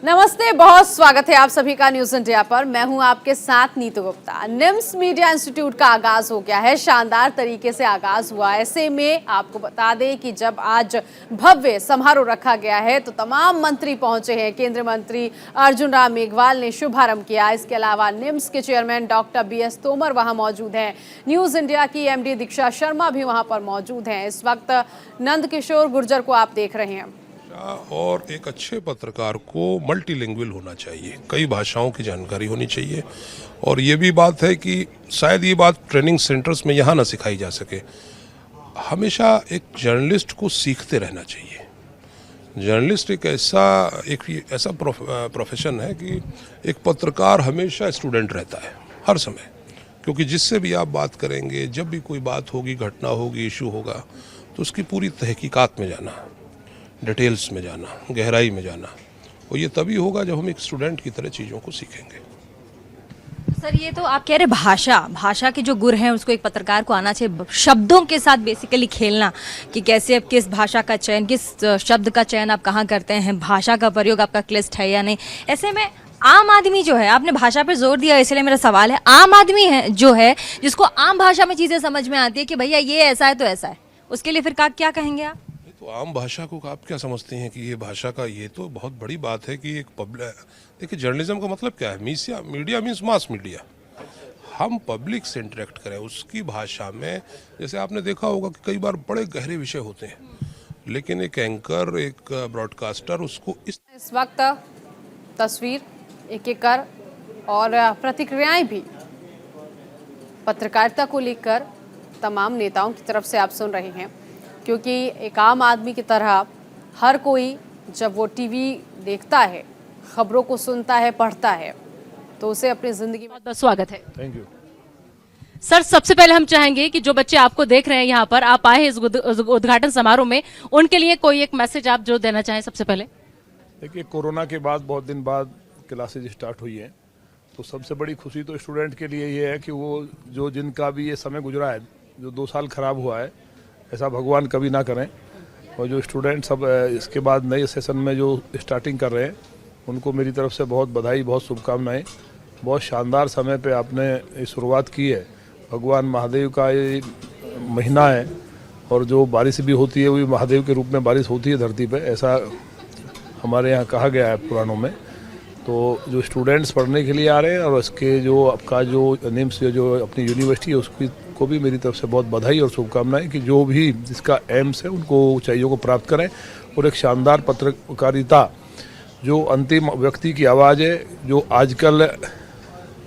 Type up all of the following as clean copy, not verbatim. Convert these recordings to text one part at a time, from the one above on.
नमस्ते, बहुत स्वागत है आप सभी का न्यूज इंडिया पर। मैं हूं आपके साथ नीतू गुप्ता। निम्स मीडिया इंस्टीट्यूट का आगाज हो गया है, शानदार तरीके से आगाज हुआ। ऐसे में आपको बता दें कि जब आज भव्य समारोह रखा गया है तो तमाम मंत्री पहुंचे हैं। केंद्रीय मंत्री अर्जुन राम मेघवाल ने शुभारंभ किया। इसके अलावा निम्स के चेयरमैन डॉक्टर BS तोमर वहां मौजूद हैं। न्यूज इंडिया की MD दीक्षा शर्मा भी वहां पर मौजूद हैं। इस वक्त नंद किशोर गुर्जर को आप देख रहे हैं। और एक अच्छे पत्रकार को मल्टीलिंगुअल होना चाहिए, कई भाषाओं की जानकारी होनी चाहिए। और ये भी बात है कि शायद ये बात ट्रेनिंग सेंटर्स में यहाँ ना सिखाई जा सके। हमेशा एक जर्नलिस्ट को सीखते रहना चाहिए। जर्नलिस्ट एक ऐसा प्रोफेशन है कि एक पत्रकार हमेशा स्टूडेंट रहता है हर समय, क्योंकि जिससे भी आप बात करेंगे, जब भी कोई बात होगी, घटना होगी, इशू होगा, तो उसकी पूरी तहकीकात में जाना, डिटेल्स में जाना, गहराई में जाना, और ये तभी होगा जब हम एक स्टूडेंट की तरह चीज़ों को सीखेंगे। सर, ये तो आप कह रहे भाषा के जो गुर हैं उसको एक पत्रकार को आना चाहिए, शब्दों के साथ बेसिकली खेलना, कि कैसे अब किस भाषा का चयन, किस शब्द का चयन आप कहाँ करते हैं, भाषा का प्रयोग आपका क्लिष्ट है या नहीं। ऐसे में आम आदमी जो है, आपने भाषा पे जोर दिया, इसलिए मेरा सवाल है, आम आदमी है जो है, जिसको आम भाषा में चीज़ें समझ में आती है कि भैया ये ऐसा है तो ऐसा है, उसके लिए फिर क्या कहेंगे आप? तो आम भाषा को आप क्या समझते हैं कि ये भाषा का, ये तो बहुत बड़ी बात है कि एक देखिए, जर्नलिज्म का मतलब क्या है? Media means mass media. हम पब्लिक से इंटरेक्ट करें उसकी भाषा में। जैसे आपने देखा होगा कि कई बार बड़े गहरे विषय होते हैं, लेकिन एक एंकर, एक ब्रॉडकास्टर उसको इस वक्त तस्वीर एक एक कर और प्रतिक्रियाएं भी पत्रकारिता को लेकर तमाम नेताओं की तरफ से आप सुन रहे हैं, क्योंकि एक आम आदमी की तरह हर कोई जब वो टीवी देखता है, खबरों को सुनता है, पढ़ता है, तो उसे अपनी जिंदगी में बहुत स्वागत है। थैंक यू सर, सबसे पहले हम चाहेंगे कि जो बच्चे आपको देख रहे हैं, यहाँ पर आप आए इस उद्घाटन समारोह में, उनके लिए कोई एक मैसेज आप जो देना चाहें सबसे पहले। देखिए, कोरोना के बाद बहुत दिन बाद क्लासेज स्टार्ट हुई हैं, तो सबसे बड़ी खुशी तो स्टूडेंट के लिए ये है कि वो जो जिनका भी ये समय गुजरा है, जो 2 साल खराब हुआ है, ऐसा भगवान कभी ना करें। और जो स्टूडेंट सब इसके बाद नए सेशन में जो स्टार्टिंग कर रहे हैं, उनको मेरी तरफ से बहुत बधाई, बहुत शुभकामनाएं। बहुत शानदार समय पे आपने शुरुआत की है। भगवान महादेव का ये महीना है, और जो बारिश भी होती है वो भी महादेव के रूप में बारिश होती है धरती पे, ऐसा हमारे यहाँ कहा गया है पुराणों में। तो जो स्टूडेंट्स पढ़ने के लिए आ रहे हैं, और उसके जो आपका जो निम्स जो अपनी यूनिवर्सिटी है, उसकी को भी मेरी तरफ से बहुत बधाई और शुभकामनाएं कि जो भी जिसका एम्स है उनको ऊंचाइयों को प्राप्त करें, और एक शानदार पत्रकारिता जो अंतिम व्यक्ति की आवाज़ है, जो आजकल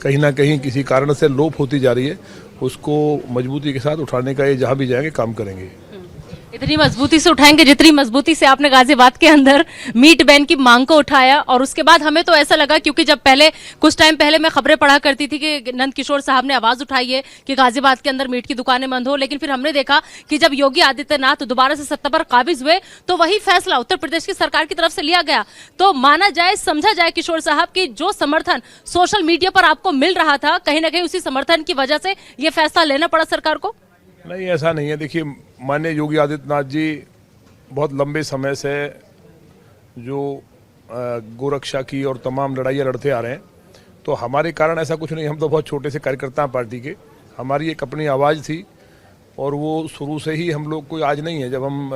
कहीं ना कहीं किसी कारण से लोप होती जा रही है, उसको मजबूती के साथ उठाने का ये जहाँ भी जाएंगे काम करेंगे। इतनी मजबूती से उठाएंगे जितनी मजबूती से आपने गाजियाबाद के अंदर मीट बैन की मांग को उठाया। और उसके बाद हमें तो ऐसा लगा, क्योंकि जब कुछ टाइम पहले मैं खबरें पढ़ा करती थी कि नंद किशोर साहब ने आवाज उठाई है कि गाजियाबाद के अंदर मीट की दुकानें बंद हो, लेकिन फिर हमने देखा कि जब योगी आदित्यनाथ दोबारा से सत्ता पर काबिज हुए तो वही फैसला उत्तर प्रदेश की सरकार की तरफ से लिया गया। तो माना जाए, समझा जाए किशोर साहब की जो समर्थन सोशल मीडिया पर आपको मिल रहा था, कहीं ना कहीं उसी समर्थन की वजह से ये फैसला लेना पड़ा सरकार को। नहीं, ऐसा नहीं है। देखिए, माननीय योगी आदित्यनाथ जी बहुत लंबे समय से जो गोरक्षा की और तमाम लड़ाइयाँ लड़ते आ रहे हैं, तो हमारे कारण ऐसा कुछ नहीं। हम तो बहुत छोटे से कार्यकर्ता हैं पार्टी के। हमारी एक अपनी आवाज़ थी, और वो शुरू से ही, हम लोग कोई आज नहीं है। जब हम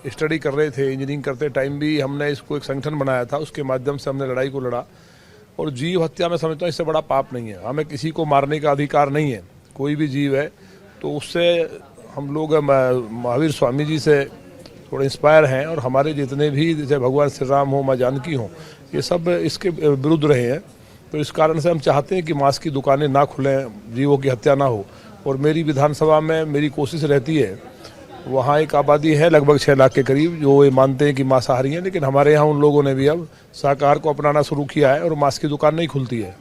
स्टडी कर रहे थे, इंजीनियरिंग करते टाइम भी हमने इसको एक संगठन बनाया था, उसके माध्यम से हमने लड़ाई को लड़ा। और जीव हत्या, मैं समझता हूँ इससे बड़ा पाप नहीं है। हमें किसी को मारने का अधिकार नहीं है, कोई भी जीव है। तो उससे हम लोग महावीर स्वामी जी से थोड़े इंस्पायर हैं, और हमारे जितने भी, जैसे भगवान श्री राम हो, माँ जानकी हो, ये सब इसके विरुद्ध रहे हैं। तो इस कारण से हम चाहते हैं कि मांस की दुकानें ना खुलें, जीवों की हत्या ना हो। और मेरी विधानसभा में मेरी कोशिश रहती है, वहाँ एक आबादी है लगभग 6 लाख के करीब, जो ये मानते हैं कि मांसाहारी हैं, लेकिन हमारे यहाँ उन लोगों ने भी अब शाकाहार को अपनाना शुरू किया है, और मांस की दुकान नहीं खुलती है।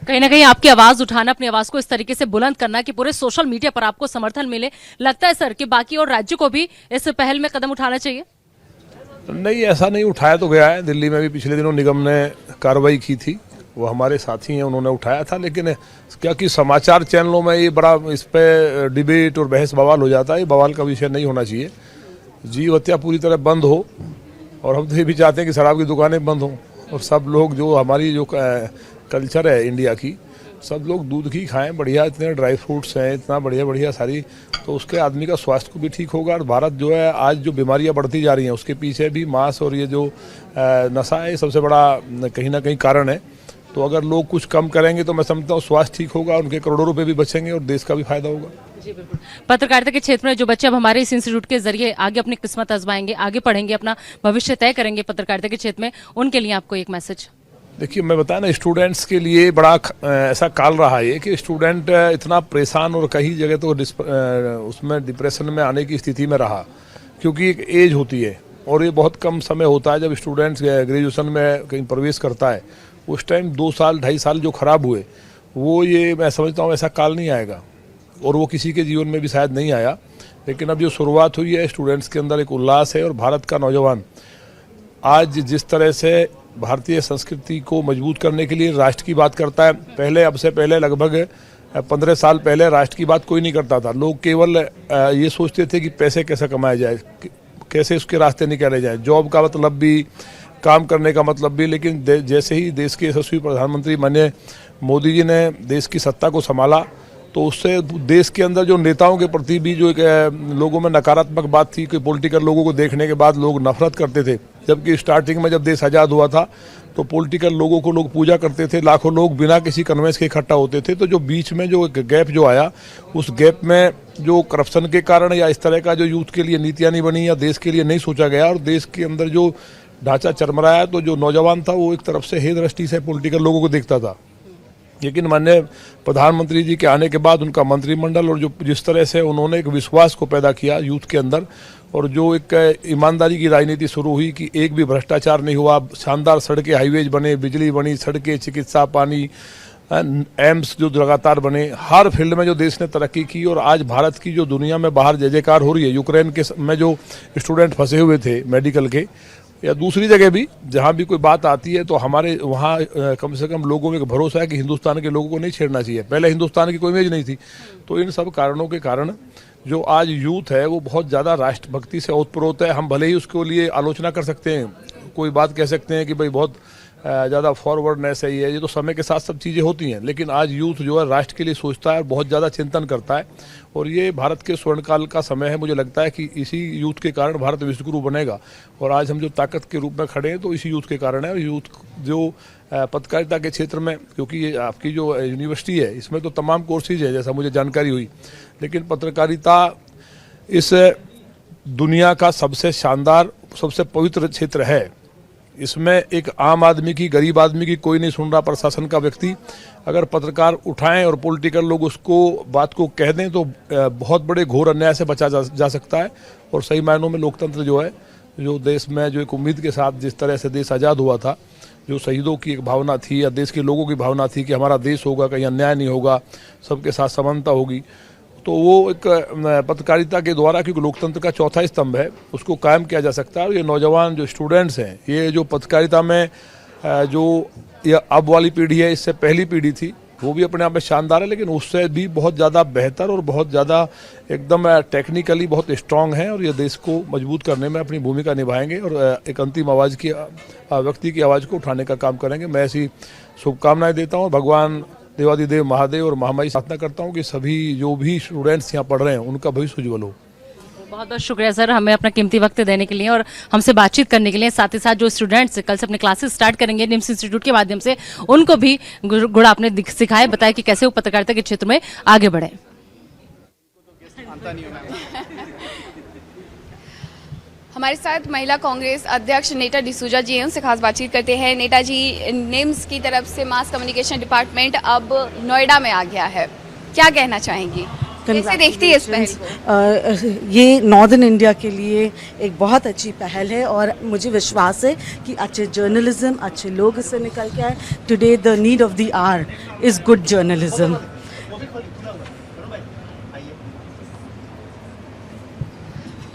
कहीं ना कहीं आपकी आवाज उठाना, अपनी आवाज को इस तरीके से बुलंद करना कि पूरे सोशल मीडिया पर आपको समर्थन मिले, लगता है सर कि बाकी और राज्यों को भी इस पहल में कदम उठाना चाहिए? नहीं, ऐसा नहीं, उठाया तो गया है। दिल्ली में भी पिछले दिनों निगम ने कार्रवाई की थी, वो हमारे साथी हैं, उन्होंने उठाया था। लेकिन क्या कि समाचार चैनलों में ये बड़ा इस पर डिबेट और बहस बवाल हो जाता है। ये बवाल का विषय नहीं होना चाहिए। जीव हत्या पूरी तरह बंद हो, और हम तो ये भी चाहते हैं कि शराब की दुकानें बंद हों। और सब लोग जो हमारी जो कल्चर है इंडिया की, सब लोग दूध घी खाएं बढ़िया, इतने ड्राई फ्रूट्स हैं, इतना बढ़िया बढ़िया सारी, तो उसके आदमी का स्वास्थ्य को भी ठीक होगा। और भारत जो है आज जो बीमारियां बढ़ती जा रही हैं उसके पीछे भी मांस और ये जो नशा है सबसे बड़ा कहीं ना कहीं कारण है। तो अगर लोग कुछ कम करेंगे तो मैं समझता हूँ स्वास्थ्य ठीक होगा, उनके करोड़ों रुपए भी बचेंगे और देश का भी फायदा होगा। जी बिल्कुल। पत्रकारिता के क्षेत्र में जो बच्चे अब हमारे इस इंस्टीट्यूट के जरिए आगे अपनी किस्मत आजमाएंगे, आगे पढ़ेंगे, अपना भविष्य तय करेंगे पत्रकारिता के क्षेत्र में, उनके लिए आपको एक मैसेज? देखिए मैं बताया ना, स्टूडेंट्स के लिए बड़ा ऐसा काल रहा है कि स्टूडेंट इतना परेशान और कई जगह तो उसमें डिप्रेशन में आने की स्थिति में रहा, क्योंकि एक एज होती है और ये बहुत कम समय होता है जब स्टूडेंट्स ग्रेजुएशन में कहीं प्रवेश करता है। उस टाइम 2 साल 2.5 साल जो खराब हुए वो, ये मैं समझता हूँ ऐसा काल नहीं आएगा और वो किसी के जीवन में भी शायद नहीं आया। लेकिन अब जो शुरुआत हुई है, स्टूडेंट्स के अंदर एक उल्लास है और भारत का नौजवान आज जिस तरह से भारतीय संस्कृति को मजबूत करने के लिए राष्ट्र की बात करता है। पहले, अब से पहले लगभग 15 साल पहले राष्ट्र की बात कोई नहीं करता था। लोग केवल ये सोचते थे कि पैसे कैसे कमाए जाए, कैसे उसके रास्ते निकाले जाए, जॉब का मतलब भी, काम करने का मतलब भी। लेकिन जैसे ही देश के यशस्वी प्रधानमंत्री माननीय मोदी जी ने देश की सत्ता को संभाला, तो उससे देश के अंदर जो नेताओं के प्रति भी जो एक लोगों में नकारात्मक बात थी कि पॉलिटिकल लोगों को देखने के बाद लोग नफरत करते थे। जबकि स्टार्टिंग में जब देश आज़ाद हुआ था तो पॉलिटिकल लोगों को लोग पूजा करते थे, लाखों लोग बिना किसी कन्वेंस के इकट्ठा होते थे। तो जो बीच में जो गैप जो आया, उस गैप में जो करप्शन के कारण या इस तरह का जो यूथ के लिए नीतियाँ नहीं बनी या देश के लिए नहीं सोचा गया और देश के अंदर जो ढांचा चरमराया, तो जो नौजवान था वो एक तरफ से हे दृष्टि से पॉलिटिकल लोगों को देखता था। लेकिन माननीय प्रधानमंत्री जी के आने के बाद उनका मंत्रिमंडल और जो जिस तरह से उन्होंने एक विश्वास को पैदा किया यूथ के अंदर, और जो एक ईमानदारी की राजनीति शुरू हुई कि एक भी भ्रष्टाचार नहीं हुआ, शानदार सड़कें, हाईवेज बने, बिजली बनी, सड़कें, चिकित्सा, पानी, एम्स जो लगातार बने, हर फील्ड में जो देश ने तरक्की की। और आज भारत की जो दुनिया में बाहर जय जयकार हो रही है, यूक्रेन के में जो स्टूडेंट फंसे हुए थे मेडिकल के, या दूसरी जगह भी जहाँ भी कोई बात आती है तो हमारे वहाँ कम से कम लोगों में एक भरोसा है कि हिंदुस्तान के लोगों को नहीं छेड़ना चाहिए। पहले हिंदुस्तान की कोई इमेज नहीं थी। तो इन सब कारणों के कारण जो आज यूथ है वो बहुत ज़्यादा राष्ट्रभक्ति से ओतप्रोत है। हम भले ही उसके लिए आलोचना कर सकते हैं, कोई बात कह सकते हैं कि भाई बहुत ज़्यादा फॉरवर्डनेस है, ये तो समय के साथ सब चीज़ें होती हैं। लेकिन आज यूथ जो है राष्ट्र के लिए सोचता है और बहुत ज़्यादा चिंतन करता है। और ये भारत के स्वर्णकाल का समय है। मुझे लगता है कि इसी यूथ के कारण भारत विश्वगुरु बनेगा। और आज हम जो ताकत के रूप में खड़े हैं तो इसी यूथ के कारण है। और यूथ जो पत्रकारिता के क्षेत्र में, क्योंकि ये आपकी जो यूनिवर्सिटी है इसमें तो तमाम कोर्सेज है जैसा मुझे जानकारी हुई, लेकिन पत्रकारिता इस दुनिया का सबसे शानदार, सबसे पवित्र क्षेत्र है। इसमें एक आम आदमी की, गरीब आदमी की कोई नहीं सुन रहा, प्रशासन का व्यक्ति अगर पत्रकार उठाएं और पॉलिटिकल लोग उसको बात को कह दें तो बहुत बड़े घोर अन्याय से बचा जा सकता है। और सही मायनों में लोकतंत्र जो है, जो देश में जो एक उम्मीद के साथ जिस तरह से देश आज़ाद हुआ था, जो शहीदों की एक भावना थी या देश के लोगों की भावना थी कि हमारा देश होगा, कहीं अन्याय नहीं होगा, सबके साथ समानता होगी, तो वो एक पत्रकारिता के द्वारा, क्योंकि लोकतंत्र का चौथा स्तंभ है, उसको कायम किया जा सकता है। और ये नौजवान जो स्टूडेंट्स हैं, ये जो पत्रकारिता में जो ये अब वाली पीढ़ी है, इससे पहली पीढ़ी थी, वो भी अपने आप में शानदार है, लेकिन उससे भी बहुत ज़्यादा बेहतर और बहुत ज़्यादा एकदम टेक्निकली बहुत स्ट्रांग है। और ये देश को मजबूत करने में अपनी भूमिका निभाएंगे और एक अंतिम आवाज़ की, व्यक्ति की आवाज़ को उठाने का काम करेंगे। मैं ऐसी शुभकामनाएं देता हूँ। भगवान देवादिदेव महादेव और महामाई प्रार्थना करता हूँ कि सभी जो भी स्टूडेंट्स यहाँ पढ़ रहे हैं उनका भविष्य उज्ज्वल हो। बहुत बहुत शुक्रिया सर, हमें अपना कीमती वक्त देने के लिए और हमसे बातचीत करने के लिए। साथ ही साथ जो स्टूडेंट्स कल से अपने क्लासेस स्टार्ट करेंगे निम्स इंस्टीट्यूट के माध्यम से, उनको भी गुण आपने सिखाए, बताया कि कैसे वो पत्रकारिता के क्षेत्र में आगे बढ़े। हमारे साथ महिला कांग्रेस अध्यक्ष नेटा डिसूजा जी हैं, उनसे खास बातचीत करते हैं। नेटा जी, निम्स की तरफ से मास कम्युनिकेशन डिपार्टमेंट अब नोएडा में आ गया है, क्या कहना चाहेंगी, कैसे देखती है इस पहल को? ये नॉर्दर्न इंडिया के लिए एक बहुत अच्छी पहल है और मुझे विश्वास है कि अच्छे जर्नलिज्म, अच्छे लोग इससे निकल के आए। Today the need of the our is good journalism.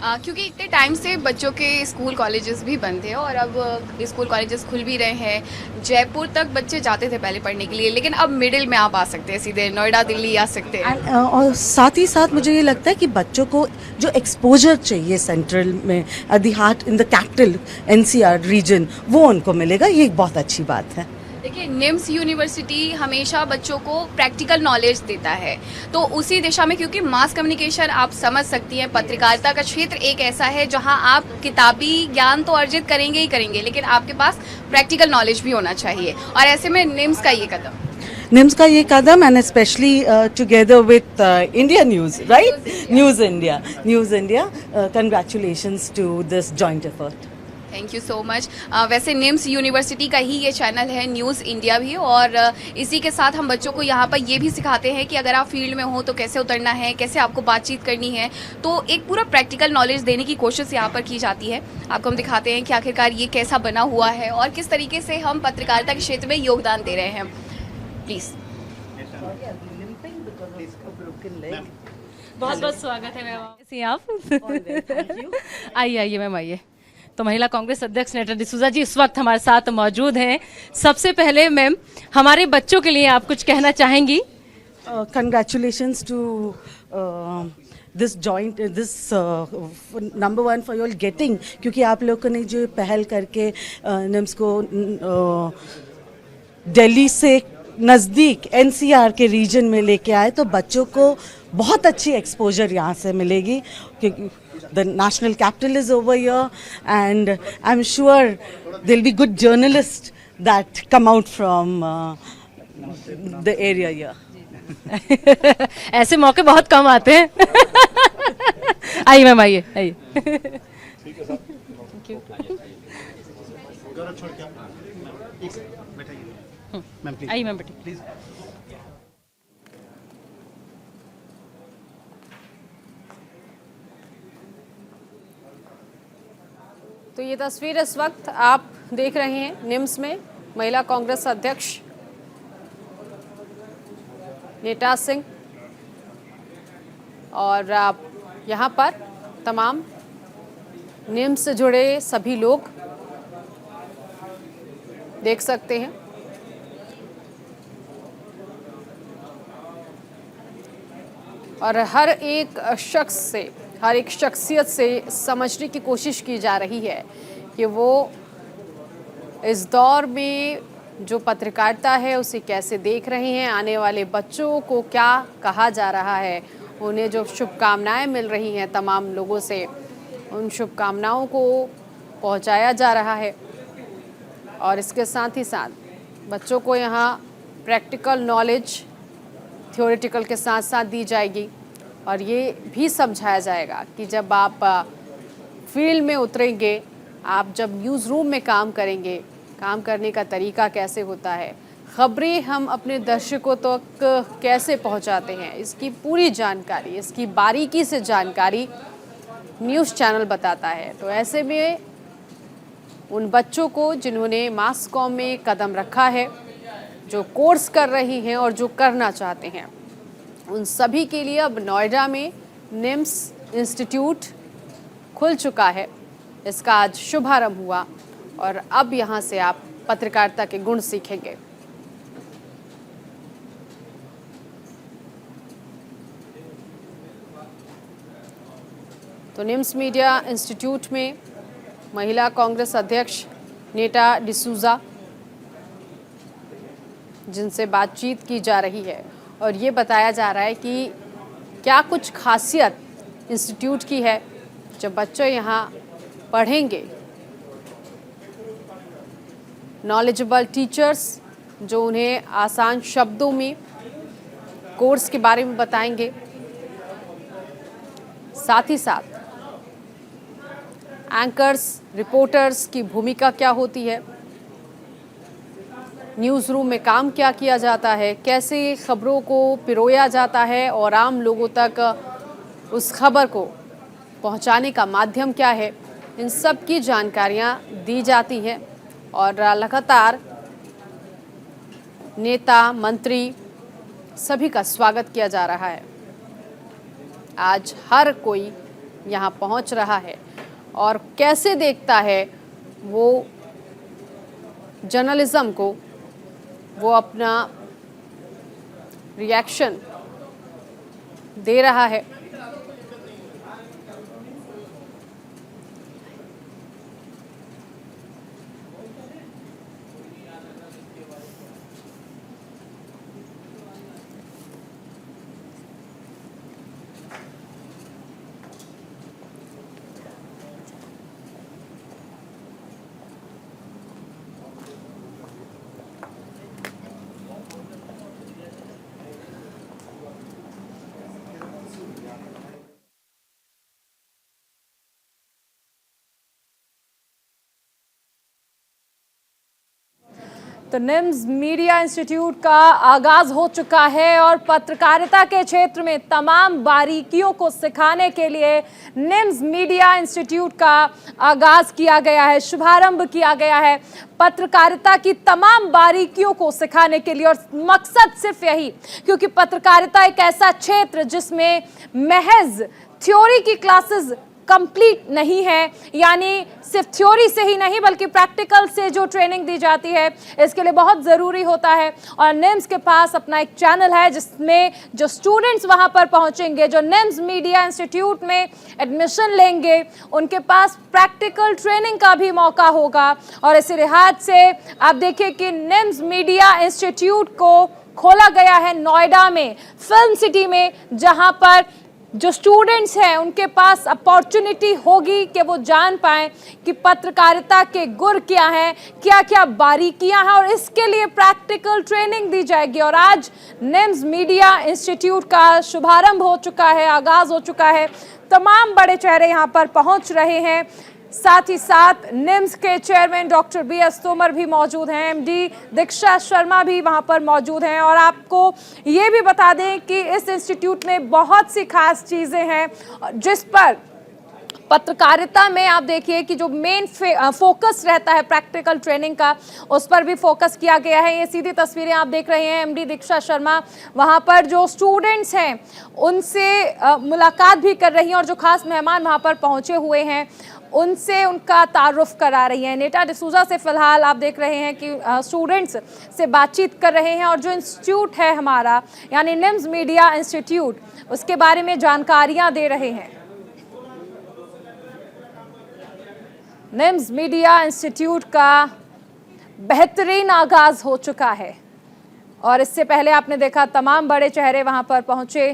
क्योंकि इतने टाइम से बच्चों के स्कूल कॉलेजेस भी बंद थे और अब स्कूल कॉलेजेस खुल भी रहे हैं। जयपुर तक बच्चे जाते थे पहले पढ़ने के लिए, लेकिन अब मिडिल में आप आ सकते हैं, सीधे नोएडा दिल्ली आ सकते हैं। और साथ ही साथ मुझे ये लगता है कि बच्चों को जो एक्सपोजर चाहिए सेंट्रल में, at the heart in the capital NCR region, वो उनको मिलेगा। ये एक बहुत अच्छी बात है। देखिए, निम्स यूनिवर्सिटी हमेशा बच्चों को प्रैक्टिकल नॉलेज देता है, तो उसी दिशा में, क्योंकि मास कम्युनिकेशन आप समझ सकती हैं, पत्रकारिता का क्षेत्र एक ऐसा है जहां आप किताबी ज्ञान तो अर्जित करेंगे ही करेंगे, लेकिन आपके पास प्रैक्टिकल नॉलेज भी होना चाहिए, और ऐसे में निम्स का ये कदम and especially together with India News, right? News India. Congratulations to this joint effort. Thank you so much. वैसे निम्स यूनिवर्सिटी का ही ये चैनल है, न्यूज़ इंडिया भी, और इसी के साथ हम बच्चों को यहाँ पर ये भी सिखाते हैं कि अगर आप फील्ड में हो तो कैसे उतरना है, कैसे आपको बातचीत करनी है, तो एक पूरा प्रैक्टिकल नॉलेज देने की कोशिश यहाँ पर की जाती है। आपको हम दिखाते हैं कि आखिरकार ये कैसा बना हुआ है और किस तरीके से हम पत्रकारिता के क्षेत्र में योगदान दे रहे हैं। प्लीज़। बहुत बहुत स्वागत है मैम, कैसी हैं आप? आइए मैम, आइए। तो महिला कांग्रेस अध्यक्ष नेटा डिसूजा जी इस वक्त हमारे साथ मौजूद हैं। सबसे पहले मैम, हमारे बच्चों के लिए आप कुछ कहना चाहेंगी? Congratulations to this joint, this number one for you all getting, क्योंकि आप लोगों ने जो पहल करके निम्स को दिल्ली से नज़दीक एनसीआर के रीजन में लेके आए, तो बच्चों को बहुत अच्छी एक्सपोजर यहाँ से मिलेगी, क्योंकि the national capital is over here, and I'm sure there'll be good journalists that come out from the area here. ऐसे मौके बहुत कम आते हैं। आइए मैम, आइए। आइए मैम, बैठिए प्लीज। तो ये तस्वीर इस वक्त आप देख रहे हैं निम्स में महिला कांग्रेस अध्यक्ष नेटा सिंह, और आप यहाँ पर तमाम निम्स से जुड़े सभी लोग देख सकते हैं। और हर एक शख्स से, हर एक शख्सियत से समझने की कोशिश की जा रही है कि वो इस दौर में जो पत्रकारिता है उसे कैसे देख रहे हैं, आने वाले बच्चों को क्या कहा जा रहा है, उन्हें जो शुभकामनाएं मिल रही हैं तमाम लोगों से, उन शुभकामनाओं को पहुंचाया जा रहा है। और इसके साथ ही साथ बच्चों को यहाँ प्रैक्टिकल नॉलेज थ्योरेटिकल के साथ साथ दी जाएगी, और ये भी समझाया जाएगा कि जब आप फील्ड में उतरेंगे, आप जब न्यूज़ रूम में काम करेंगे, काम करने का तरीका कैसे होता है, खबरें हम अपने दर्शकों तक कैसे पहुंचाते हैं, इसकी पूरी जानकारी, इसकी बारीकी से जानकारी न्यूज़ चैनल बताता है। तो ऐसे में उन बच्चों को जिन्होंने मास कॉम में कदम रखा है, जो कोर्स कर रही हैं और जो करना चाहते हैं, उन सभी के लिए अब नोएडा में निम्स इंस्टीट्यूट खुल चुका है। इसका आज शुभारंभ हुआ और अब यहाँ से आप पत्रकारिता के गुण सीखेंगे। तो निम्स मीडिया इंस्टीट्यूट में महिला कांग्रेस अध्यक्ष नेटा डिसूजा जिनसे बातचीत की जा रही है, और ये बताया जा रहा है कि क्या कुछ खासियत इंस्टीट्यूट की है। जब बच्चे यहाँ पढ़ेंगे, नॉलेजेबल टीचर्स जो उन्हें आसान शब्दों में कोर्स के बारे में बताएंगे, साथ ही साथ एंकर्स, रिपोर्टर्स की भूमिका क्या होती है, न्यूज़ रूम में काम क्या किया जाता है, कैसे खबरों को पिरोया जाता है और आम लोगों तक उस खबर को पहुंचाने का माध्यम क्या है, इन सब की जानकारियां दी जाती हैं। और लगातार नेता, मंत्री सभी का स्वागत किया जा रहा है। आज हर कोई यहाँ पहुँच रहा है और कैसे देखता है वो जर्नलिज्म को, वो अपना रिएक्शन दे रहा है। तो निम्स मीडिया इंस्टीट्यूट का आगाज हो चुका है और पत्रकारिता के क्षेत्र में तमाम बारीकियों को सिखाने के लिए निम्स मीडिया इंस्टीट्यूट का आगाज किया गया है, शुभारंभ किया गया है पत्रकारिता की तमाम बारीकियों को सिखाने के लिए। और मकसद सिर्फ यही, क्योंकि पत्रकारिता एक ऐसा क्षेत्र जिसमें महज थ्योरी की क्लासेस कंप्लीट नहीं है, यानी सिर्फ थ्योरी से ही नहीं बल्कि प्रैक्टिकल से जो ट्रेनिंग दी जाती है इसके लिए बहुत ज़रूरी होता है। और निम्स के पास अपना एक चैनल है जिसमें जो स्टूडेंट्स वहां पर पहुंचेंगे, जो निम्स मीडिया इंस्टीट्यूट में एडमिशन लेंगे, उनके पास प्रैक्टिकल ट्रेनिंग का भी मौका होगा। और इसी लिहाज से आप देखिए कि निम्स मीडिया इंस्टीट्यूट को खोला गया है नोएडा में, फिल्म सिटी में, जहां पर जो स्टूडेंट्स हैं उनके पास अपॉर्चुनिटी होगी कि वो जान पाएं कि पत्रकारिता के गुर क्या हैं, क्या क्या बारीकियां हैं, और इसके लिए प्रैक्टिकल ट्रेनिंग दी जाएगी। और आज निम्स मीडिया इंस्टीट्यूट का शुभारंभ हो चुका है, आगाज हो चुका है। तमाम बड़े चेहरे यहाँ पर पहुँच रहे हैं, साथ ही साथ निम्स के चेयरमैन डॉक्टर BS तोमर भी मौजूद हैं, MD दीक्षा शर्मा भी वहां पर मौजूद हैं। और आपको ये भी बता दें कि इस इंस्टीट्यूट में बहुत सी खास चीज़ें हैं जिस पर पत्रकारिता में आप देखिए कि जो मेन फोकस रहता है प्रैक्टिकल ट्रेनिंग का, उस पर भी फोकस किया गया है। ये सीधी तस्वीरें आप देख रहे हैं, MD दीक्षा शर्मा वहाँ पर जो स्टूडेंट्स हैं उनसे मुलाकात भी कर रही हैं और जो खास मेहमान वहाँ पर पहुँचे हुए हैं उनसे उनका तारुफ करा रही हैं। नेटा डिसूजा से फ़िलहाल आप देख रहे हैं कि स्टूडेंट्स से बातचीत कर रहे हैं और जो इंस्टीट्यूट है हमारा यानी निम्स मीडिया इंस्टीट्यूट, उसके बारे में जानकारियाँ दे रहे हैं। निम्स मीडिया इंस्टीट्यूट का बेहतरीन आगाज़ हो चुका है और इससे पहले आपने देखा तमाम बड़े चेहरे वहां पर पहुंचे।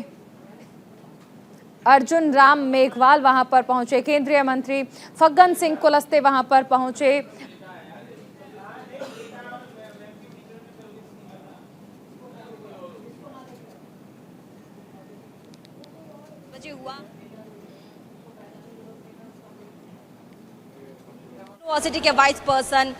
अर्जुन राम मेघवाल वहां पर पहुंचे, केंद्रीय मंत्री फग्गन सिंह कुलस्ते वहां पर पहुंचे, यूनिवर्सिटी के wise person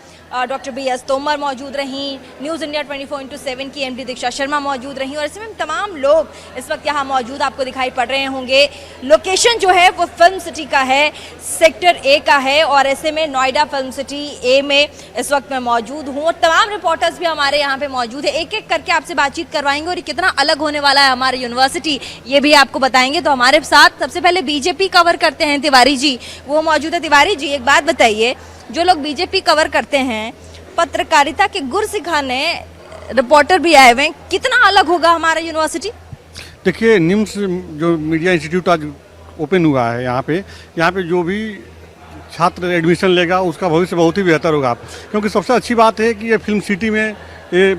doctor BS Tomar मौजूद रहीं, न्यूज़ इंडिया 24/7 की MD दीक्षा शर्मा मौजूद रहीं और इसमें तमाम लोग इस वक्त यहाँ मौजूद आपको दिखाई पड़ रहे होंगे। लोकेशन जो है वो फिल्म सिटी का है, सेक्टर A का है और ऐसे में नोएडा फिल्म सिटी A में इस वक्त मैं मौजूद हूँ और तमाम रिपोर्टर्स भी हमारे यहाँ पे मौजूद है। एक एक करके आपसे बातचीत करवाएंगे और ये कितना अलग होने वाला है हमारी यूनिवर्सिटी ये भी आपको बताएंगे। तो हमारे साथ सबसे पहले BJP कवर करते हैं तिवारी जी, वो मौजूद है। तिवारी जी, एक बात बताइए, जो लोग BJP कवर करते हैं, पत्रकारिता के गुर सिखाने रिपोर्टर भी आए हुए हैं, कितना अलग होगा हमारा यूनिवर्सिटी? देखिए, निम्स जो मीडिया इंस्टीट्यूट आज ओपन हुआ है यहाँ पे जो भी छात्र एडमिशन लेगा उसका भविष्य बहुत ही बेहतर होगा, क्योंकि सबसे अच्छी बात है कि ये फिल्म सिटी में ये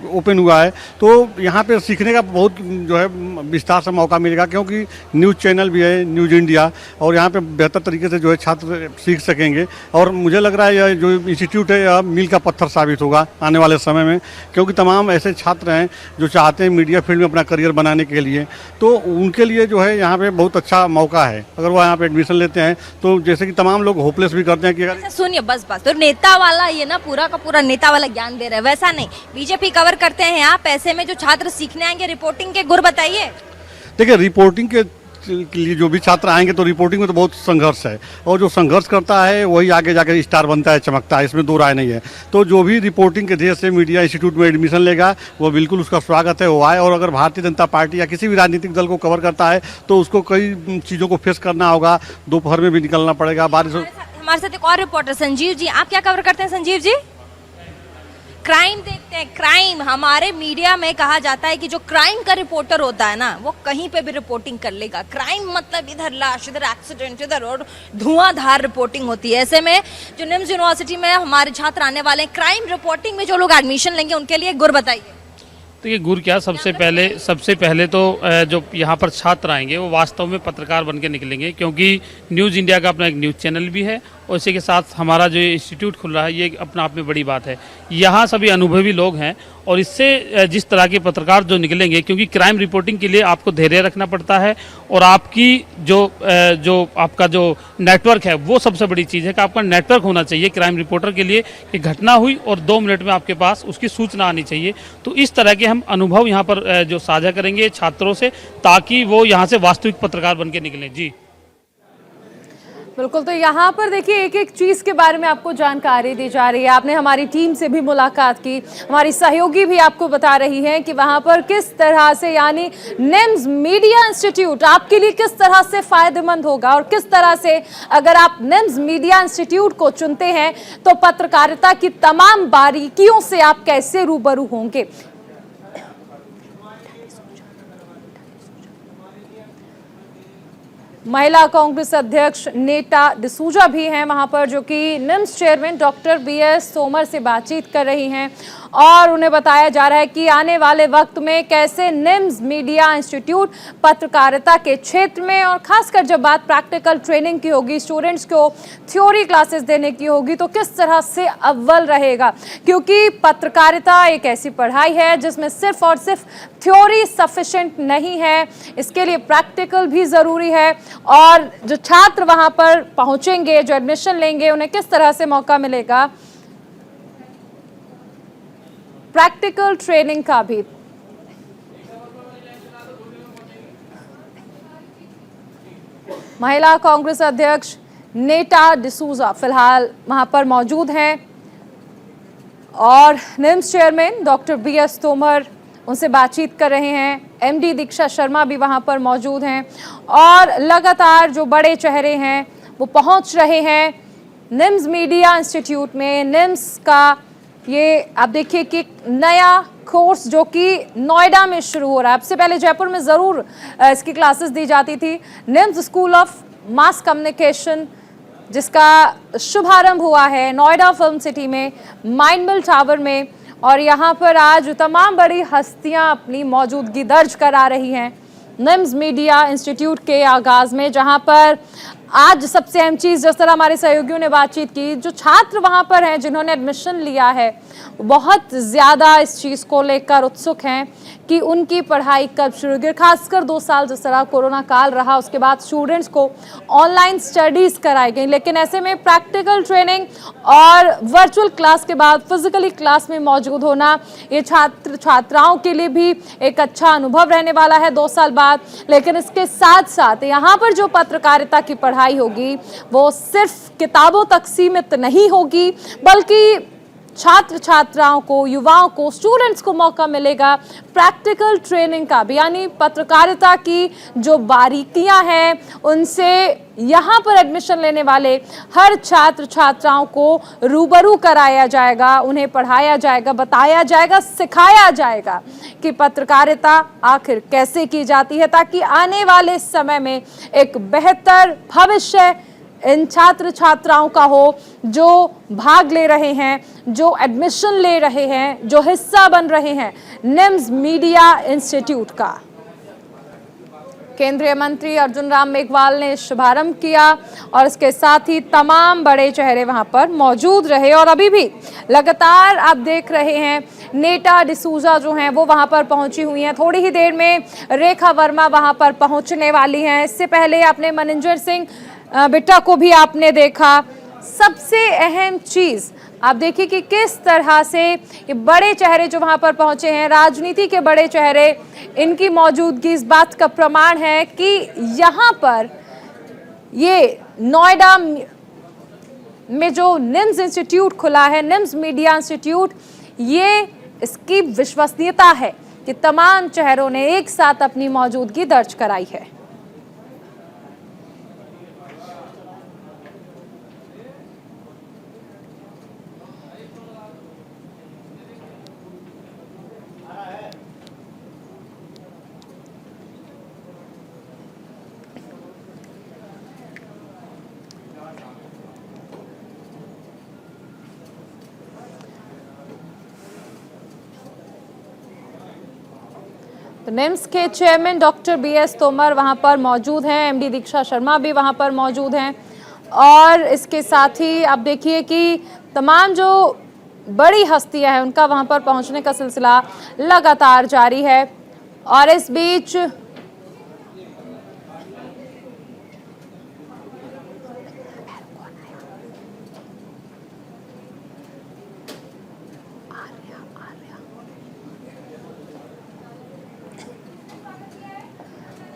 ओपन हुआ है तो यहाँ पे सीखने का बहुत जो है विस्तार से मौका मिलेगा, क्योंकि न्यूज़ चैनल भी है न्यूज़ इंडिया और यहाँ पे बेहतर तरीके से जो है छात्र सीख सकेंगे। और मुझे लग रहा है यह जो इंस्टीट्यूट है यह मील का पत्थर साबित होगा आने वाले समय में, क्योंकि तमाम ऐसे छात्र हैं जो चाहते हैं मीडिया फील्ड में अपना करियर बनाने के लिए, तो उनके लिए जो है यहाँ पर बहुत अच्छा मौका है। अगर वो यहाँ पर एडमिशन लेते हैं तो जैसे कि तमाम लोग होपलेस भी करते हैं कि अगर सुनिए बस तो नेता वाला ये ना पूरा का पूरा नेता वाला ज्ञान दे रहे हैं, वैसा नहीं। BJP कवर करते हैं आप, ऐसे में जो छात्र सीखने आएंगे रिपोर्टिंग के गुर बताइए। देखिए, रिपोर्टिंग के के लिए जो भी छात्र आएंगे तो रिपोर्टिंग में तो बहुत संघर्ष है, और जो संघर्ष करता है वही आगे जाकर स्टार बनता है, चमकता है, इसमें दो राय नहीं है। तो जो भी रिपोर्टिंग के ध्येय से मीडिया इंस्टीट्यूट में एडमिशन लेगा वो बिल्कुल उसका स्वागत है, वो आए। और अगर भारतीय जनता पार्टी या किसी भी राजनीतिक दल को कवर करता है तो उसको कई चीज़ों को फेस करना होगा, दोपहर में भी निकलना पड़ेगा, बारिश। हमारे साथ एक और रिपोर्टर संजीव जी, आप क्या कवर करते हैं संजीव जी? क्राइम देखते हैं। क्राइम, हमारे मीडिया में कहा जाता है कि जो क्राइम का रिपोर्टर होता है ना वो कहीं पे भी रिपोर्टिंग कर लेगा। क्राइम मतलब इधर लाश, इधर एक्सीडेंट, इधर और धुआंधार रिपोर्टिंग होती है। ऐसे में जो निम्स यूनिवर्सिटी में हमारे छात्र आने वाले हैं, क्राइम रिपोर्टिंग में जो लोग एडमिशन लेंगे उनके लिए गुर बताइए। तो ये गुर क्या, सबसे पहले तो जो यहाँ पर छात्र आएंगे वो वास्तव में पत्रकार बन के निकलेंगे, क्योंकि न्यूज़ इंडिया का अपना एक न्यूज़ चैनल भी है और इसी के साथ हमारा जो इंस्टीट्यूट खुल रहा है ये अपना आप में बड़ी बात है। यहाँ सभी अनुभवी लोग हैं और इससे जिस तरह के पत्रकार जो निकलेंगे, क्योंकि क्राइम रिपोर्टिंग के लिए आपको धैर्य रखना पड़ता है और आपकी जो आपका जो नेटवर्क है वो सबसे बड़ी चीज़ है कि आपका नेटवर्क होना चाहिए क्राइम रिपोर्टर के लिए कि घटना हुई और 2 मिनट में आपके पास उसकी सूचना आनी चाहिए। तो इस तरह के हम अनुभव यहाँ पर जो साझा करेंगे छात्रों से, ताकि वो यहाँ से वास्तविक पत्रकार बन के निकलें। जी बिल्कुल, तो यहाँ पर देखिए एक एक चीज़ के बारे में आपको जानकारी दी जा रही है। आपने हमारी टीम से भी मुलाकात की, हमारी सहयोगी भी आपको बता रही हैं कि वहाँ पर किस तरह से, यानी निम्स मीडिया इंस्टीट्यूट आपके लिए किस तरह से फ़ायदेमंद होगा और किस तरह से अगर आप निम्स मीडिया इंस्टीट्यूट को चुनते हैं तो पत्रकारिता की तमाम बारीकियों से आप कैसे रूबरू होंगे। महिला कांग्रेस अध्यक्ष नेटा डिसूजा भी हैं वहां पर, जो कि NIMS chairman doctor BS Tomar से बातचीत कर रही हैं और उन्हें बताया जा रहा है कि आने वाले वक्त में कैसे निम्स मीडिया इंस्टीट्यूट पत्रकारिता के क्षेत्र में, और खासकर जब बात प्रैक्टिकल ट्रेनिंग की होगी, स्टूडेंट्स को थ्योरी क्लासेस देने की होगी, तो किस तरह से अव्वल रहेगा। क्योंकि पत्रकारिता एक ऐसी पढ़ाई है जिसमें सिर्फ और सिर्फ थ्योरी सफिशिएंट नहीं है, इसके लिए प्रैक्टिकल भी ज़रूरी है। और जो छात्र वहां पर पहुंचेंगे, जो एडमिशन लेंगे, उन्हें किस तरह से मौका मिलेगा प्रैक्टिकल ट्रेनिंग का भी। महिला कांग्रेस अध्यक्ष नेटा डिसूजा फिलहाल वहां पर मौजूद हैं और NIMS chairman doctor BS Tomar उनसे बातचीत कर रहे हैं। MD दीक्षा शर्मा भी वहां पर मौजूद हैं और लगातार जो बड़े चेहरे हैं वो पहुंच रहे हैं निम्स मीडिया इंस्टीट्यूट में। निम्स का ये आप देखिए कि नया कोर्स जो कि नोएडा में शुरू हो रहा है। सबसे पहले जयपुर में ज़रूर इसकी क्लासेस दी जाती थी। NIMS school of mass communication, जिसका शुभारंभ हुआ है नोएडा फिल्म सिटी में, माइंड मिल टावर में, और यहाँ पर आज तमाम बड़ी हस्तियाँ अपनी मौजूदगी दर्ज करा रही हैं निम्स मीडिया इंस्टीट्यूट के आगाज़ में, जहाँ पर आज सबसे अहम चीज़, जिस तरह हमारे सहयोगियों ने बातचीत की, जो छात्र वहाँ पर हैं जिन्होंने एडमिशन लिया है बहुत ज़्यादा इस चीज़ को लेकर उत्सुक हैं कि उनकी पढ़ाई कब शुरू होगी। खासकर 2 साल जिस तरह कोरोना काल रहा, उसके बाद स्टूडेंट्स को ऑनलाइन स्टडीज़ कराई गई, लेकिन ऐसे में प्रैक्टिकल ट्रेनिंग और वर्चुअल क्लास के बाद फिजिकली क्लास में मौजूद होना, ये छात्राओं के लिए भी एक अच्छा अनुभव रहने वाला है 2 साल बाद। लेकिन इसके साथ साथ यहाँ पर जो पत्रकारिता की पढ़ाई होगी वो सिर्फ किताबों तक सीमित नहीं होगी, बल्कि छात्र छात्राओं को, युवाओं को, स्टूडेंट्स को मौका मिलेगा प्रैक्टिकल ट्रेनिंग का भी, यानी पत्रकारिता की जो बारीकियां हैं उनसे यहाँ पर एडमिशन लेने वाले हर छात्र छात्राओं को रूबरू कराया जाएगा, उन्हें पढ़ाया जाएगा, बताया जाएगा, सिखाया जाएगा कि पत्रकारिता आखिर कैसे की जाती है, ताकि आने वाले समय में एक बेहतर भविष्य इन छात्र छात्राओं का हो जो भाग ले रहे हैं, जो एडमिशन ले रहे हैं, जो हिस्सा बन रहे हैं निम्स मीडिया इंस्टीट्यूट का। केंद्रीय मंत्री अर्जुन राम मेघवाल ने शुभारंभ किया और इसके साथ ही तमाम बड़े चेहरे वहां पर मौजूद रहे और अभी भी लगातार आप देख रहे हैं नेटा डिसूजा जो हैं वो वहां पर पहुंची हुई हैं। थोड़ी ही देर में रेखा वर्मा वहां पर पहुंचने वाली हैं। इससे पहले आपने मनंजर सिंह बिट्टा को भी आपने देखा। सबसे अहम चीज़ आप देखिए कि किस तरह से ये बड़े चेहरे जो वहां पर पहुंचे हैं, राजनीति के बड़े चेहरे, इनकी मौजूदगी इस बात का प्रमाण है कि यहाँ पर ये नोएडा में जो निम्स इंस्टीट्यूट खुला है, निम्स मीडिया इंस्टीट्यूट, ये इसकी विश्वसनीयता है कि तमाम चेहरों ने एक साथ अपनी मौजूदगी दर्ज कराई है। तो निम्स के चेयरमैन डॉक्टर BS तोमर वहां पर मौजूद हैं, MD दीक्षा शर्मा भी वहां पर मौजूद हैं और इसके साथ ही आप देखिए कि तमाम जो बड़ी हस्तियां हैं उनका वहां पर पहुंचने का सिलसिला लगातार जारी है। और इस बीच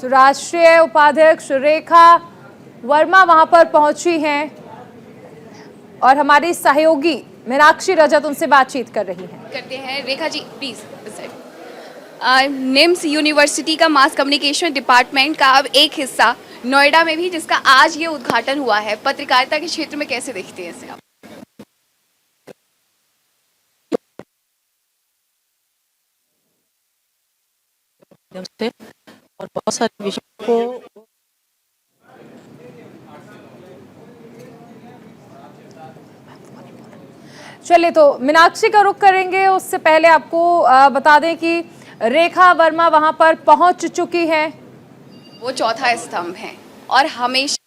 तो राष्ट्रीय उपाध्यक्ष रेखा वर्मा वहां पर पहुंची हैं और हमारी सहयोगी मीनाक्षी रजत उनसे बातचीत कर रही हैं। करते हैं रेखा जी प्लीज। निम्स यूनिवर्सिटी का मास कम्युनिकेशन डिपार्टमेंट का अब एक हिस्सा नोएडा में भी, जिसका आज ये उद्घाटन हुआ है, पत्रकारिता के क्षेत्र में कैसे देखते हैं इसे आप? और बहुत सारे विषयों को चलिए तो मीनाक्षी का रुख करेंगे, उससे पहले आपको बता दें कि रेखा वर्मा वहां पर पहुंच चुकी हैं। वो चौथा स्तंभ है और हमेशा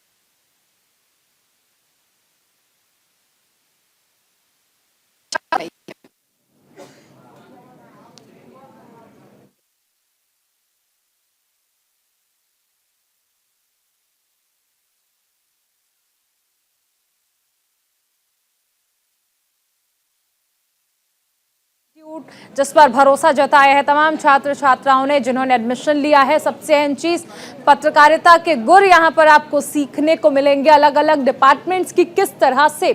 जिस पर भरोसा जताया है तमाम छात्र छात्राओं ने जिन्होंने एडमिशन लिया है। सबसे अहम चीज पत्रकारिता के गुर यहाँ पर आपको सीखने को मिलेंगे। अलग अलग डिपार्टमेंट्स की किस तरह से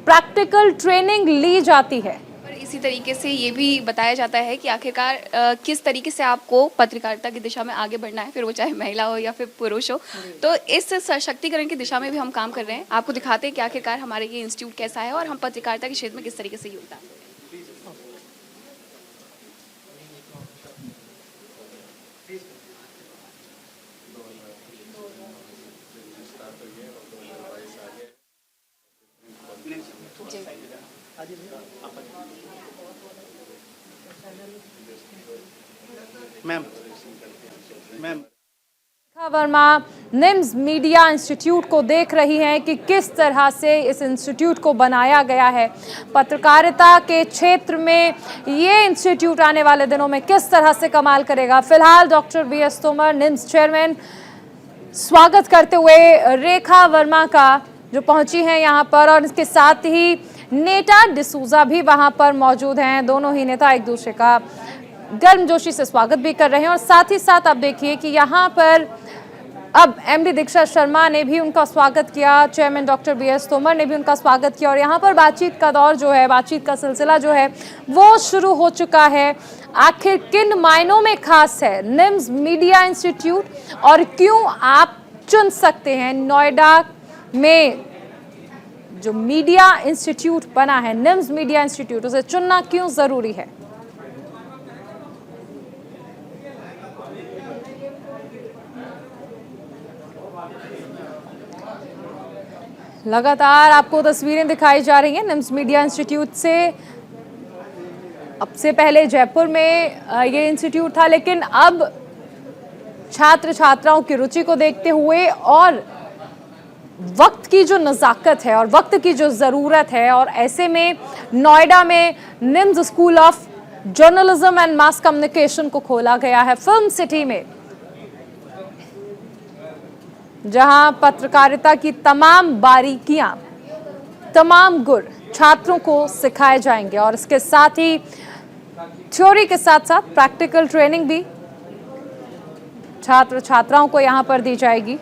प्रैक्टिकल ट्रेनिंग ली जाती है। पर इसी तरीके से ये भी बताया जाता है कि आखिरकार किस तरीके से आपको पत्रकारिता की दिशा में आगे बढ़ना है, फिर वो चाहे महिला हो या फिर पुरुष हो। तो इस सशक्तिकरण की दिशा में भी हम काम कर रहे हैं। आपको दिखाते हैं कि आखिरकार हमारे ये इंस्टीट्यूट कैसा है और हम पत्रकारिता के क्षेत्र में किस तरीके से योगदान दें। मैम रेखा वर्मा निम्स मीडिया इंस्टीट्यूट को देख रही हैं कि किस तरह से इस इंस्टीट्यूट को बनाया गया है। पत्रकारिता के क्षेत्र में ये इंस्टीट्यूट आने वाले दिनों में किस तरह से कमाल करेगा। फिलहाल doctor BS Tomar NIMS chairman स्वागत करते हुए रेखा वर्मा का जो पहुंची हैं यहाँ पर, और इसके साथ ही नेटा डिसूजा भी वहाँ पर मौजूद हैं। दोनों ही नेता एक दूसरे का गर्मजोशी से स्वागत भी कर रहे हैं। और साथ ही साथ आप देखिए कि यहाँ पर अब MD दीक्षा शर्मा ने भी उनका स्वागत किया, चेयरमैन डॉक्टर BS तोमर ने भी उनका स्वागत किया और यहाँ पर बातचीत का दौर जो है, बातचीत का सिलसिला जो है वो शुरू हो चुका है। आखिर किन मायनों में खास है निम्स मीडिया इंस्टीट्यूट और क्यों आप चुन सकते हैं नोएडा में जो मीडिया इंस्टीट्यूट बना है, निम्स मीडिया इंस्टीट्यूट, उसे चुनना क्यों जरूरी है। लगातार आपको तस्वीरें दिखाई जा रही हैं निम्स मीडिया इंस्टीट्यूट से। अब से पहले जयपुर में ये इंस्टीट्यूट था, लेकिन अब छात्र छात्राओं की रुचि को देखते हुए और वक्त की जो नज़ाकत है और वक्त की जो ज़रूरत है, और ऐसे में नोएडा में NIMS school of journalism and mass communication को खोला गया है फिल्म सिटी में, जहां पत्रकारिता की तमाम बारीकियां, तमाम गुर छात्रों को सिखाए जाएंगे और इसके साथ ही थ्योरी के साथ साथ प्रैक्टिकल ट्रेनिंग भी छात्र छात्राओं को यहां पर दी जाएगी।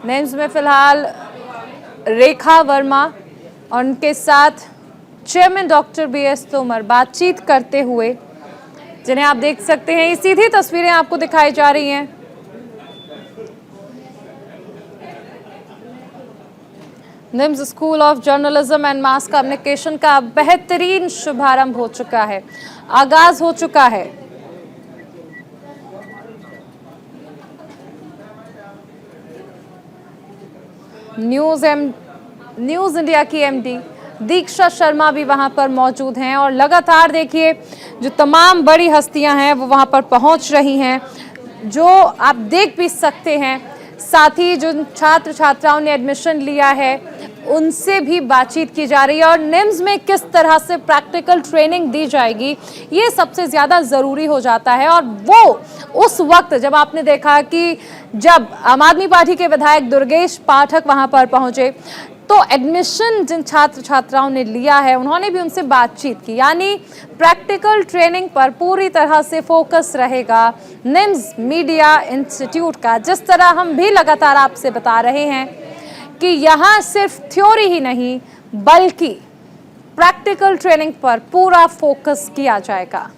नेम्स में फिलहाल रेखा वर्मा और उनके साथ चेयरमैन डॉक्टर BS तोमर बातचीत करते हुए, जिन्हें आप देख सकते हैं। ये सीधी तस्वीरें आपको दिखाई जा रही हैं। NIMS school of journalism and mass communication का बेहतरीन शुभारंभ हो चुका है, आगाज हो चुका है। न्यूज इंडिया की MD दीक्षा शर्मा भी वहां पर मौजूद हैं और लगातार देखिए जो तमाम बड़ी हस्तियां हैं वो वहां पर पहुंच रही हैं, जो आप देख भी सकते हैं। साथ ही जो छात्र छात्राओं ने एडमिशन लिया है उनसे भी बातचीत की जा रही है और निम्स में किस तरह से प्रैक्टिकल ट्रेनिंग दी जाएगी ये सबसे ज़्यादा ज़रूरी हो जाता है। और वो उस वक्त जब आपने देखा कि जब आम आदमी पार्टी के विधायक दुर्गेश पाठक वहां पर पहुंचे तो एडमिशन जिन छात्र छात्राओं ने लिया है उन्होंने भी उनसे बातचीत की, यानी प्रैक्टिकल ट्रेनिंग पर पूरी तरह से फोकस रहेगा निम्स मीडिया इंस्टीट्यूट का। जिस तरह हम भी लगातार आपसे बता रहे हैं कि यहाँ सिर्फ थ्योरी ही नहीं बल्कि प्रैक्टिकल ट्रेनिंग पर पूरा फोकस किया जाएगा।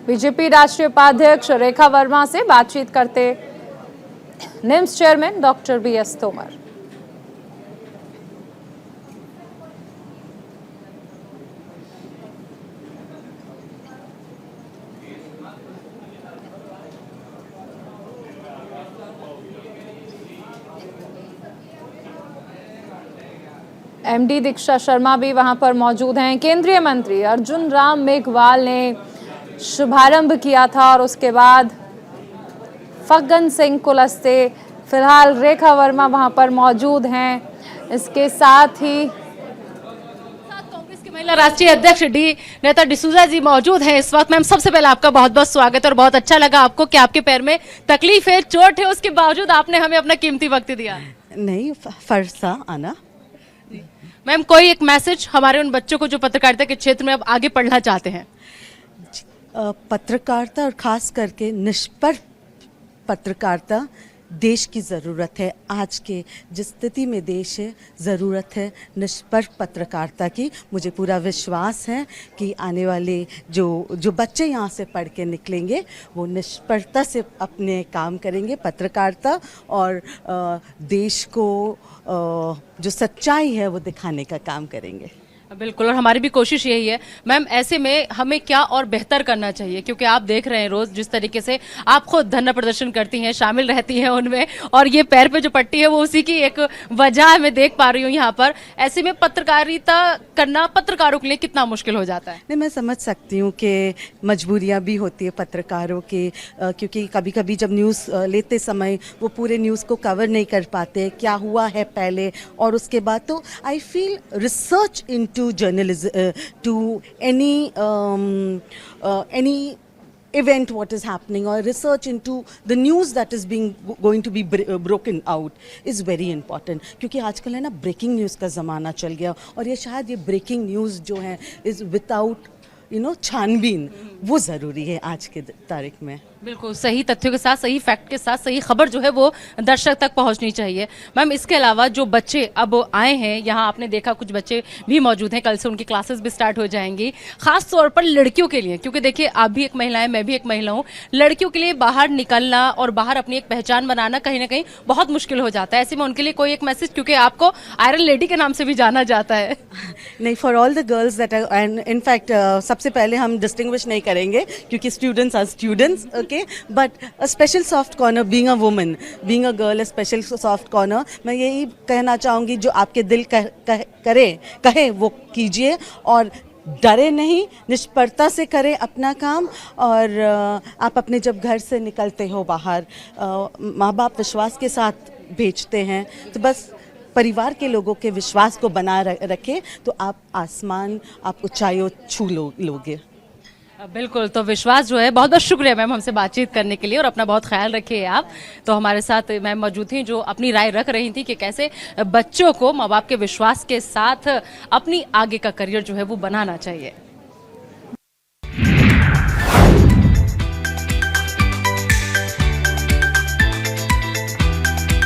बीजेपी राष्ट्रीय उपाध्यक्ष रेखा वर्मा से बातचीत करते NIMS chairman doctor BS Tomar. MD दीक्षा शर्मा भी वहां पर मौजूद हैं। केंद्रीय मंत्री अर्जुन राम मेघवाल ने शुभारंभ किया था और उसके बाद फग्गन सिंह कुलस्ते, फिलहाल रेखा वर्मा वहां पर मौजूद हैं। इसके साथ ही कांग्रेस की महिला राष्ट्रीय अध्यक्ष नेता डिसूजा जी मौजूद हैं इस वक्त। मैम सबसे पहले आपका बहुत बहुत स्वागत है और बहुत अच्छा लगा आपको कि आपके पैर में तकलीफ है, चोट है, उसके बावजूद आपने हमें अपना कीमती वक्त दिया। नहीं, फरसा आना। मैम कोई एक मैसेज हमारे उन बच्चों को जो पत्रकारिता के क्षेत्र में अब आगे पढ़ना चाहते हैं? पत्रकारिता और खास करके निष्पक्ष पत्रकारिता देश की ज़रूरत है। आज के जिस स्थिति में देश है, ज़रूरत है निष्पक्ष पत्रकारिता की। मुझे पूरा विश्वास है कि आने वाले जो बच्चे यहाँ से पढ़ के निकलेंगे वो निष्पक्षता से अपने काम करेंगे पत्रकारिता और देश को जो सच्चाई है वो दिखाने का काम करेंगे। बिल्कुल, और हमारी भी कोशिश यही है। मैम ऐसे में हमें क्या और बेहतर करना चाहिए, क्योंकि आप देख रहे हैं रोज जिस तरीके से आप खुद धरना प्रदर्शन करती हैं, शामिल रहती हैं उनमें, और ये पैर पे जो पट्टी है वो उसी की एक वजह मैं देख पा रही हूँ यहाँ पर। ऐसे में पत्रकारिता करना पत्रकारों के लिए कितना मुश्किल हो जाता है? नहीं, मैं समझ सकती हूँ कि मजबूरियाँ भी होती है पत्रकारों की, क्योंकि कभी कभी जब न्यूज़ लेते समय वो पूरे न्यूज़ को कवर नहीं कर पाते, क्या हुआ है पहले और उसके बाद। तो I feel research into journalism, to any event what is happening or research into the news that is going to be broken out is very important, क्योंकि आजकल है ना ब्रेकिंग न्यूज़ का ज़माना चल गया और ये शायद ये ब्रेकिंग न्यूज़ जो है इज़ विदाउट छानबीन वो ज़रूरी है आज के तारीख में। बिल्कुल सही तथ्यों के साथ, सही फैक्ट के साथ सही खबर जो है वो दर्शक तक पहुंचनी चाहिए। मैम इसके अलावा जो बच्चे अब आए हैं यहाँ, आपने देखा कुछ बच्चे भी मौजूद हैं, कल से उनकी क्लासेस भी स्टार्ट हो जाएंगी, खास तौर पर लड़कियों के लिए, क्योंकि देखिए आप भी एक महिला है, मैं भी एक महिला हूँ। लड़कियों के लिए बाहर निकलना और बाहर अपनी एक पहचान बनाना कहीं ना कहीं बहुत मुश्किल हो जाता है। ऐसे में उनके लिए कोई एक मैसेज, क्योंकि आपको आयरन लेडी के नाम से भी जाना जाता है। नहीं, for all the girls that are, and in fact सबसे पहले हम डिस्टिंग्विश नहीं करेंगे क्योंकि students are students, okay, but a special soft corner, being a woman, being a girl, a special soft corner, मैं यही कहना चाहूँगी जो आपके दिल कहे वो कीजिए और डरे नहीं, निष्परता से करें अपना काम। और आप अपने जब घर से निकलते हो बाहर, माँ बाप विश्वास के साथ भेजते हैं, तो बस परिवार के लोगों के विश्वास को बना रखें तो आप आसमान, आप ऊंचाइयों छू लोगे। बिल्कुल, तो विश्वास जो है, बहुत बहुत शुक्रिया मैम हमसे बातचीत करने के लिए, और अपना बहुत ख्याल रखिए आप। तो हमारे साथ मैम मौजूद थी जो अपनी राय रख रही थी कि कैसे बच्चों को माँ बाप के विश्वास के साथ अपनी आगे का करियर जो है वो बनाना चाहिए।